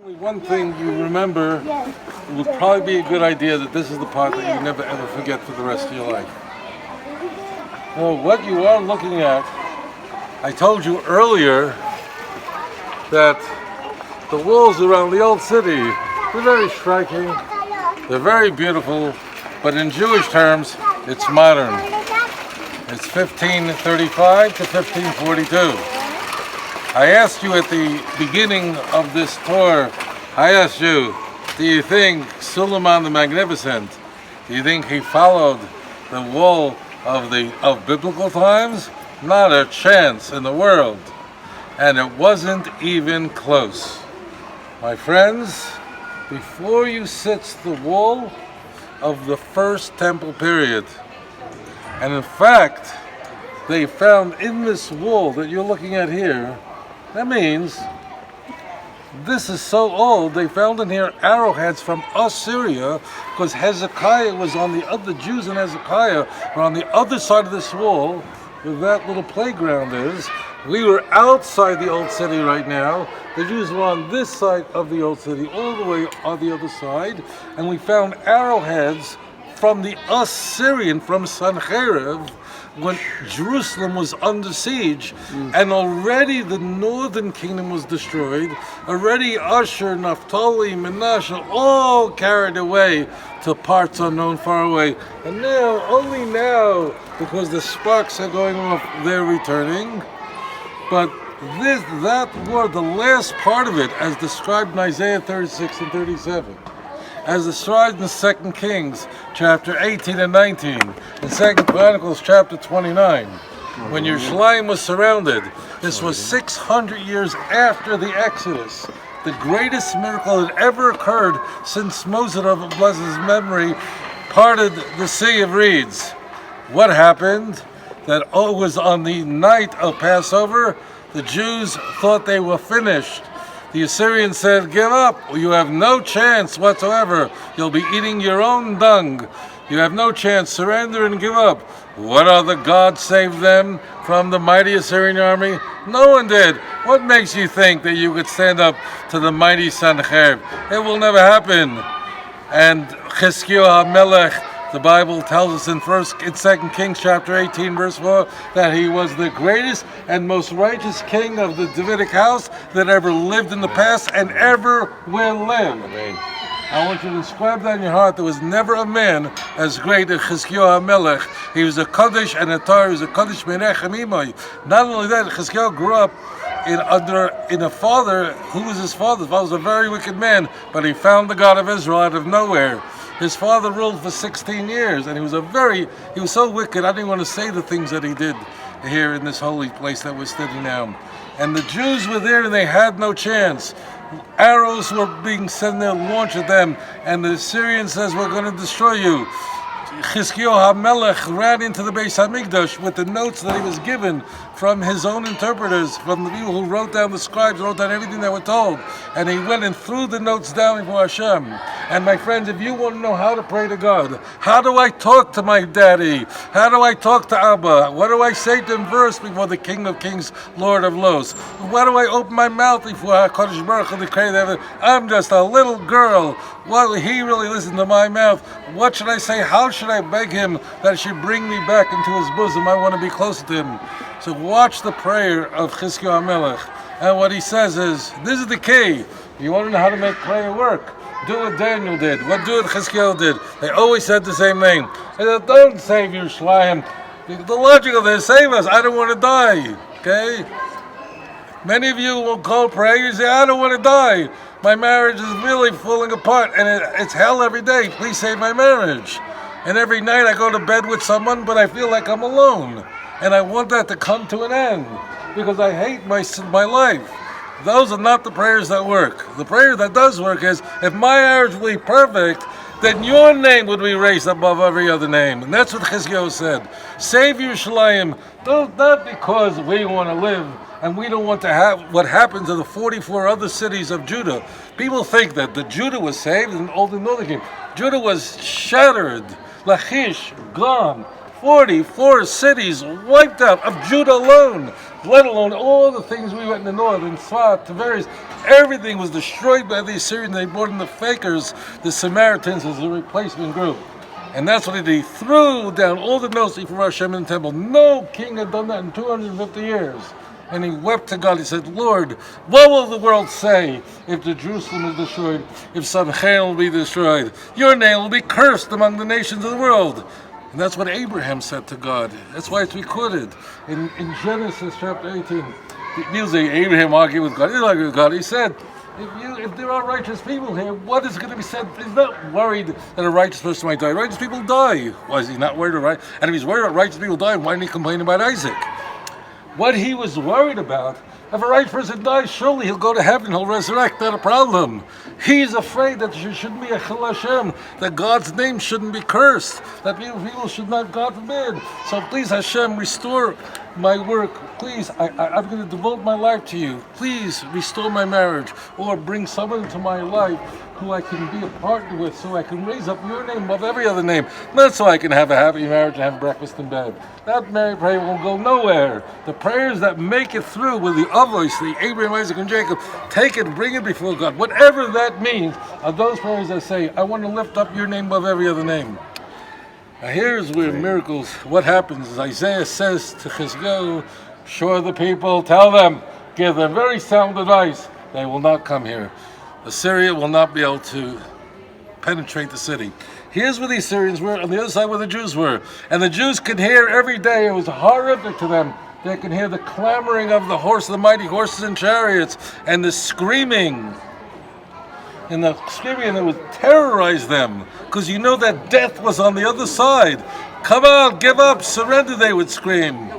Only one thing you remember, it would probably be a good idea that this is the part that you never ever forget for the rest of your life. Well, what you are looking at, I told you earlier that the walls around the old city, they're very striking, they're very beautiful, but in Jewish terms, it's modern. It's 1535 to 1542. I asked you at the beginning of this tour, I asked you, do you think Suleiman the Magnificent, do you think he followed the wall of biblical times? Not a chance in the world. And it wasn't even close. My friends, before you sits the wall of the first temple period. And in fact, they found in this wall that you're looking at here, that means this is so old, they found in here arrowheads from Assyria, because Hezekiah was on the other, Jews and Hezekiah were on the other side of this wall, where that little playground is. We were outside the old city right now. The Jews were on this side of the old city, all the way on the other side, and we found arrowheads from the Assyrian, from Sancherib, when Jerusalem was under siege, and already the northern kingdom was destroyed. Already Asher, Naphtali, Menashe, all carried away to parts unknown, far away. And now, only now, because the sparks are going off, they're returning. But that were the last part of it, as described in Isaiah 36 and 37. As described in 2 Kings chapter 18 and 19, in 2 Chronicles chapter 29, when Yerushalayim was surrounded. This was 600 years after the Exodus, the greatest miracle that ever occurred since Moses, of blessed his memory, parted the Sea of Reeds. What happened? That it was on the night of Passover, the Jews thought they were finished. The Assyrians said, give up, you have no chance whatsoever. You'll be eating your own dung. You have no chance, surrender and give up. What other God saved them from the mighty Assyrian army? No one did. What makes you think that you could stand up to the mighty Sancherib? It will never happen. And Chizkiyahu HaMelech, the Bible tells us in 2 Kings chapter 18 verse 4 that he was the greatest and most righteous king of the Davidic house that ever lived in the past and ever will live. Amen. I want you to inscribe that in your heart. There was never a man as great as Chizkiyahu HaMelech. He was a Kaddish and a Tar. He was a Kaddish Menachem Imai. Not only that, Chizkiyahu grew up in a father who was his father. His father was a very wicked man, but he found the God of Israel out of nowhere. His father ruled for 16 years, and he was so wicked, I didn't want to say the things that he did here in this holy place that we're studying now. And the Jews were there, and they had no chance. Arrows were being sent there, launched at them, and the Assyrian says, we're going to destroy you. Chizkiyahu HaMelech ran into the Beis HaMikdash with the notes that he was given from his own interpreters, from the people who wrote down, the scribes wrote down everything they were told, and he went and threw the notes down before Hashem. And my friends, if you want to know how to pray to God, how do I talk to my daddy? How do I talk to Abba? What do I say to him first before the King of Kings, Lord of Lows? Why do I open my mouth before HaKadosh Baruch Hu, the Creator of heaven? I'm just a little girl. Why will he really listen to my mouth? What should I say? How should I beg him that he should bring me back into his bosom? I want to be closer to him. So watch the prayer of Chizkiyahu HaMelech. And what he says is, this is the key. You want to know how to make prayer work? Do what Daniel did. Do what Chizkiyahu did. They always said the same thing. They said, don't save Yerushalayim. The logic of this, save us. I don't want to die. Okay? Many of you will call prayer. You say, I don't want to die. My marriage is really falling apart, and it's hell every day. Please save my marriage. And every night I go to bed with someone, but I feel like I'm alone. And I want that to come to an end, because I hate my life. Those are not the prayers that work. The prayer that does work is, if my marriage will be perfect, then your name would be raised above every other name. And that's what Chizkiyahu said. Save Yerushalayim, not because we want to live and we don't want to have what happened to the 44 other cities of Judah. People think that the Judah was saved and all the northern kingdom. Judah was shattered. Lachish, gone. 44 cities wiped out of Judah alone. let alone all the things we went in the north, in Svat, Tiberias. Everything was destroyed by the Assyrians. They brought in the fakers, the Samaritans, as a replacement group. And that's what he did. He threw down all the notes from Hashem in the temple. No king had done that in 250 years. And he wept to God. He said, Lord, what will the world say if the Jerusalem is destroyed, if Samchein will be destroyed? Your name will be cursed among the nations of the world. And that's what Abraham said to God. That's why it's recorded in Genesis chapter 18. Usually Abraham argued with God. He didn't argue with God. He said, if there are righteous people here, what is going to be said? He's not worried that a righteous person might die. Righteous people die. Why is he not worried about right? And if he's worried about righteous people dying, why didn't he complain about Isaac? What he was worried about, if a righteous person dies, surely he'll go to heaven, he'll resurrect, not a problem. He's afraid that there shouldn't be a Chil Hashem, that God's name shouldn't be cursed, that people should not, God forbid. So please, Hashem, restore my work. Please, I'm going to devote my life to you. Please restore my marriage, or bring someone into my life who I can be a partner with, so I can raise up your name above every other name. Not so I can have a happy marriage and have breakfast in bed. That married prayer won't go nowhere. The prayers that make it through with the Avos, the Abraham, Isaac, and Jacob, take it, bring it before God. Whatever that means, are those prayers that say, I want to lift up your name above every other name. Now here's where miracles, what happens is Isaiah says to Chizkiyahu, assure the people, tell them, give them very sound advice, they will not come here. Assyria will not be able to penetrate the city. Here's where the Assyrians were, on the other side where the Jews were. And the Jews could hear every day, it was horrific to them. They could hear the clamoring of the horses, the mighty horses and chariots, and the screaming. And the screaming, and it would terrorize them, because you know that death was on the other side. Come on, give up, surrender, they would scream.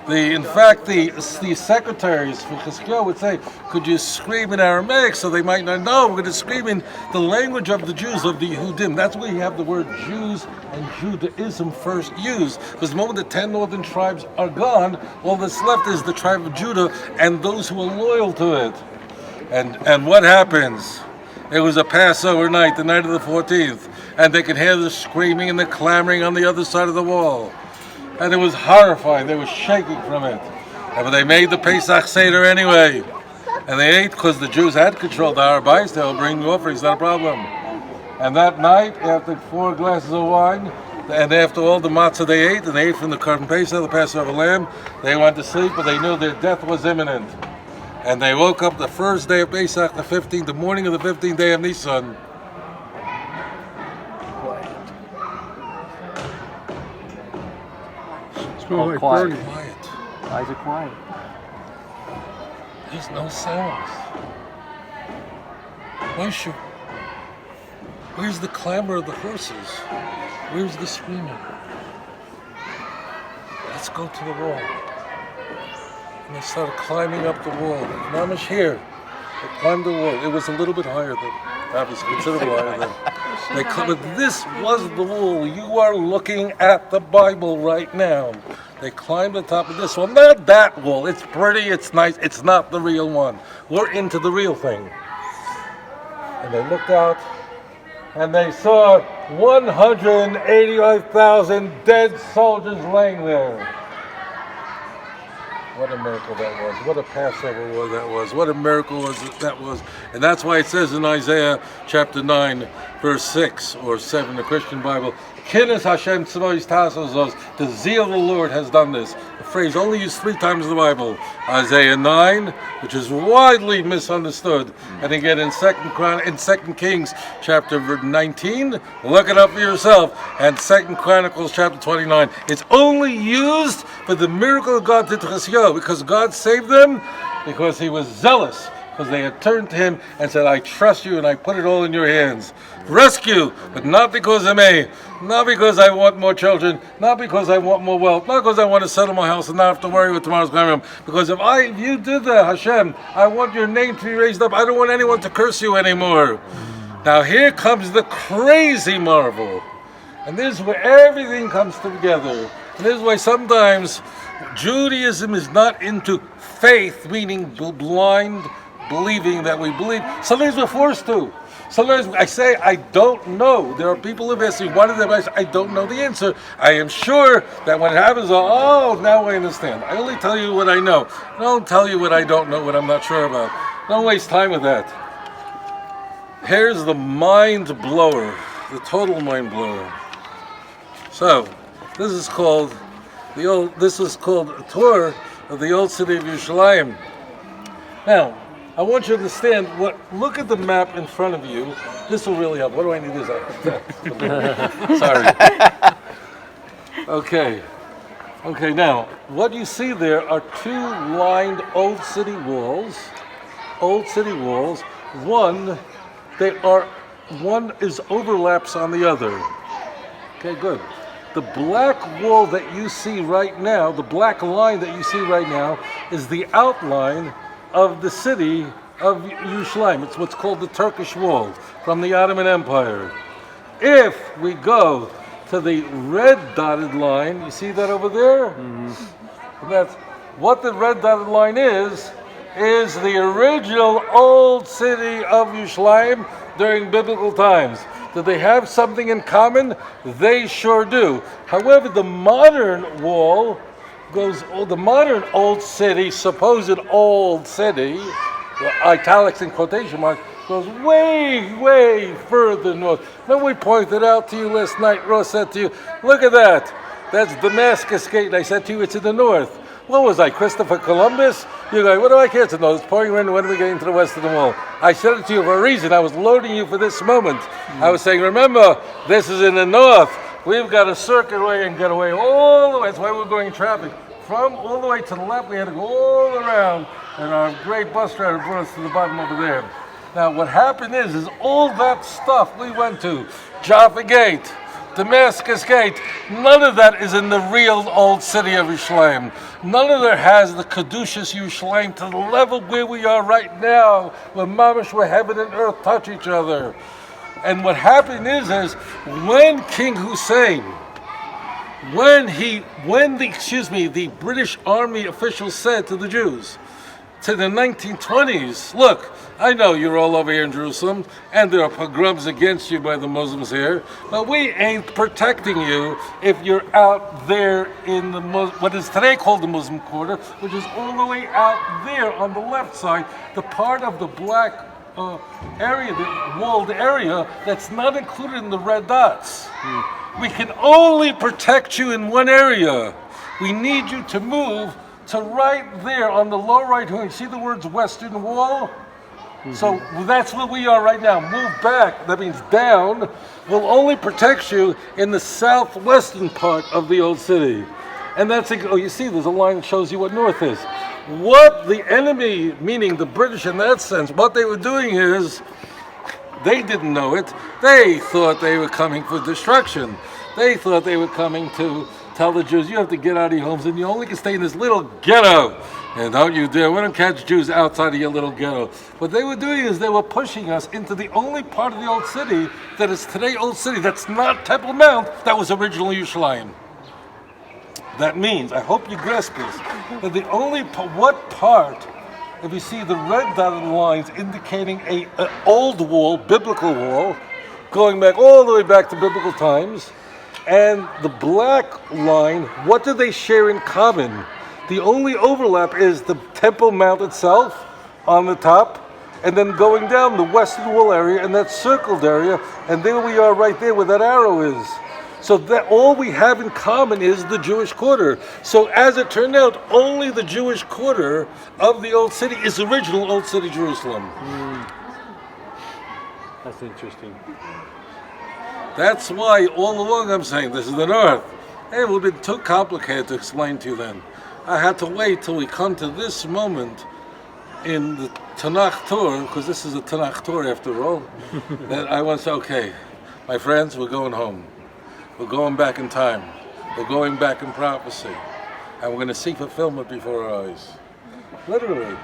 In fact, the secretaries for Chizkiyahu would say, could you scream in Aramaic, so they might not know. We're going to scream in the language of the Jews, of the Yehudim. That's where you have the word Jews and Judaism first used. Because the moment the 10 northern tribes are gone, all that's left is the tribe of Judah and those who are loyal to it. And what happens? It was a Passover night, the night of the 14th, and they could hear the screaming and the clamoring on the other side of the wall. And it was horrifying. They were shaking from it. But they made the Pesach Seder anyway. And they ate, because the Jews had controlled the Har Bayis. They were bringing offerings, not a problem. And that night, after 4 glasses of wine, and after all the matzah they ate, and they ate from the Korban Pesach, the Passover lamb, they went to sleep, but they knew their death was imminent. And they woke up the first day of Pesach, the 15th, the morning of the 15th day of Nisan. Oh, quiet. Why is it quiet? There's no sounds. Where's the clamor of the horses? Where's the screaming? Let's go to the wall. And they started climbing up the wall. Mamish here. They climbed the wall. It was a little bit higher than, obviously considerably higher than. But this was the wall. You are looking at the Bible right now. They climbed the top of this one. Not that wall. It's pretty, it's nice. It's not the real one. We're into the real thing. And they looked out, and they saw 185,000 dead soldiers laying there. What a miracle that was. What a Passover war that was. What a miracle that was. And that's why it says in Isaiah chapter 9, verse 6 or 7, the Christian Bible, Kinnis Hashem Tzvois Tassos, the zeal of the Lord has done this. The phrase only used 3 times in the Bible. Isaiah 9, which is widely misunderstood. And again in 2 Kings chapter 19, look it up for yourself. And 2 Chronicles chapter 29. It's only used for the miracle of God did to Chizkiyahu, because God saved them because he was zealous. Because they had turned to him and said, I trust you and I put it all in your hands. Rescue, but not because of me. Not because I want more children. Not because I want more wealth. Not because I want to settle my house and not have to worry what tomorrow's going to be. Because if you did that, Hashem, I want your name to be raised up. I don't want anyone to curse you anymore. Now here comes the crazy marvel. And this is where everything comes together. And this is why sometimes Judaism is not into faith, meaning blind believing that we believe. Sometimes we're forced to. Sometimes I say I don't know. There are people who ask me, what is that? I don't know the answer. I am sure that when it happens, oh, now I understand. I only tell you what I know. I don't tell you what I don't know, what I'm not sure about. Don't waste time with that. Here's the mind blower, the total mind blower. So, this is called a tour of the old city of Yerushalayim. Now, I want you to understand look at the map in front of you. This will really help. What do I need this? Sorry. Okay, now, what you see there are two lined old city walls. One is overlaps on the other. Okay, good. The black wall that you see right now, the black line that you see right now, is the outline of the city of Yerushalayim. It's what's called the Turkish Wall from the Ottoman Empire. If we go to the red dotted line, you see that over there? Mm-hmm. That's what the red dotted line is the original old city of Yerushalayim during biblical times. Do they have something in common? They sure do. However, the modern wall the modern old city, supposed old city, italics and quotation marks, goes way, way further north. Then we pointed out to you last night, Ross said to you, look at that. That's Damascus Gate. And I said to you, it's in the north. What was I, Christopher Columbus? You're going, what do I care to know? It's pouring rain. When are we getting to the west of the wall? I said it to you for a reason. I was loading you for this moment. I was saying, remember, this is in the north. We've got to circle away and get away all the way. That's why we're going traffic. From all the way to the left, we had to go all around. And our great bus driver brought us to the bottom over there. Now, what happened is all that stuff we went to, Jaffa Gate, Damascus Gate, none of that is in the real old city of Yerushalayim. None of it has the Kedushas Yerushalayim to the level where we are right now, where mamash, where heaven and earth touch each other. And what happened is when King Hussein, the British Army officials said to the Jews, to the 1920s, look, I know you're all over here in Jerusalem, and there are pogroms against you by the Muslims here, but we ain't protecting you if you're out there in what is today called the Muslim Quarter, which is all the way out there on the left side, the part of the black area, the walled area, that's not included in the red dots. We can only protect you in one area. We need you to move to right there on the lower right hand. You see the words Western Wall? Mm-hmm. So that's where we are right now. Move back, that means down. We'll only protect you in the southwestern part of the old city. And that's, you see there's a line that shows you what north is. What the enemy, meaning the British in that sense, what they were doing is, they didn't know it. They thought they were coming for destruction. They thought they were coming to tell the Jews, you have to get out of your homes and you only can stay in this little ghetto. And don't you dare, we don't catch Jews outside of your little ghetto. What they were doing is they were pushing us into the only part of the old city that is today old city, that's not Temple Mount, that was originally Yerushalayim. That means, I hope you grasp this, that the only what part, if you see the red dotted lines indicating an old wall, biblical wall, going back all the way back to biblical times, and the black line, what do they share in common? The only overlap is the Temple Mount itself on the top, and then going down the Western Wall area and that circled area, and there we are right there where that arrow is. So that all we have in common is the Jewish quarter. So as it turned out, only the Jewish quarter of the old city is original old city Jerusalem. That's interesting. That's why all along I'm saying this is the north. It would have been too complicated to explain to you then. I had to wait till we come to this moment in the Tanakh Tour, because this is a Tanakh Tour after all, that I want to say, okay, my friends, we're going home. We're going back in time. We're going back in prophecy. And we're going to see fulfillment before our eyes. Literally.